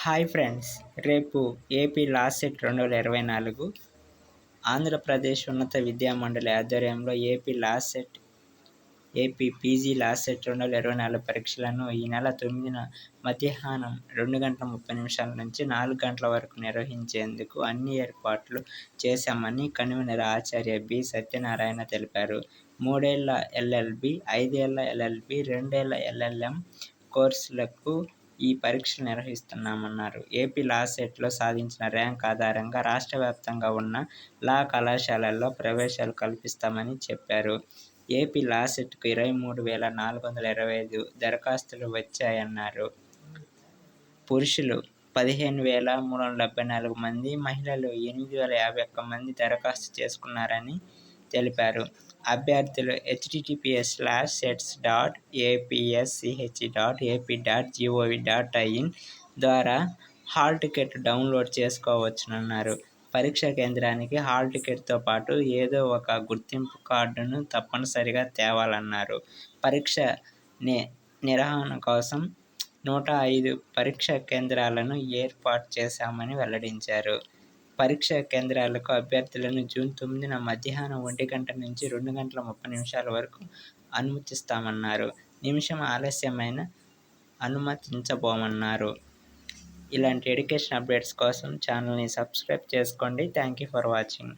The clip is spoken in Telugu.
హాయ్ ఫ్రెండ్స్, రేపు ఏపీ లాస్ట్ సెట్ 2024 ఆంధ్రప్రదేశ్ ఉన్నత విద్యామండలి ఆధ్వర్యంలో ఏపీ పీజీ లాస్ట్ సెట్ 2024 పరీక్షలను ఈ నెల 9న మధ్యాహ్నం 2:30 నుంచి 4 గంటల వరకు నిర్వహించేందుకు అన్ని ఏర్పాట్లు చేశామని కన్వీనర్ ఆచార్య బి. సత్యనారాయణ తెలిపారు. 3 ఏళ్ల ఎల్ఎల్బి, 5 ఏళ్ల ఎల్ఎల్బి, 2 ఏళ్ల ఎల్ఎల్ఎం కోర్సులకు ఈ పరీక్షలు నిర్వహిస్తున్నామన్నారు. ఏపీ లా సెట్లో సాధించిన ర్యాంక్ ఆధారంగా రాష్ట్ర వ్యాప్తంగా ఉన్న లా కళాశాలల్లో ప్రవేశాలు కల్పిస్తామని చెప్పారు. ఏపీ లా సెట్కు 23,425 దరఖాస్తులు వచ్చాయన్నారు. పురుషులు 15,374 మంది, మహిళలు 8,051 మంది దరఖాస్తు చేసుకున్నారని తెలిపారు. అభ్యర్థులు https://apsch.ap.gov.in ద్వారా హాల్ టికెట్ డౌన్లోడ్ చేసుకోవచ్చునన్నారు. పరీక్షా కేంద్రానికి హాల్ టికెట్తో పాటు ఏదో ఒక గుర్తింపు కార్డును తప్పనిసరిగా తేవాలన్నారు. పరీక్ష నిర్వహణ కోసం 105 పరీక్షా కేంద్రాలను ఏర్పాటు చేశామని వెల్లడించారు. పరీక్షా కేంద్రాలకు అభ్యర్థులను జూన్ 9న మధ్యాహ్నం 1 గంట నుంచి 2:30 వరకు అనుమతిస్తామన్నారు. నిమిషం ఆలస్యమైనా అనుమతించబోమన్నారు. ఇలాంటి ఎడ్యుకేషన్ అప్డేట్స్ కోసం ఛానల్ని సబ్స్క్రైబ్ చేసుకోండి. Thank you for watching.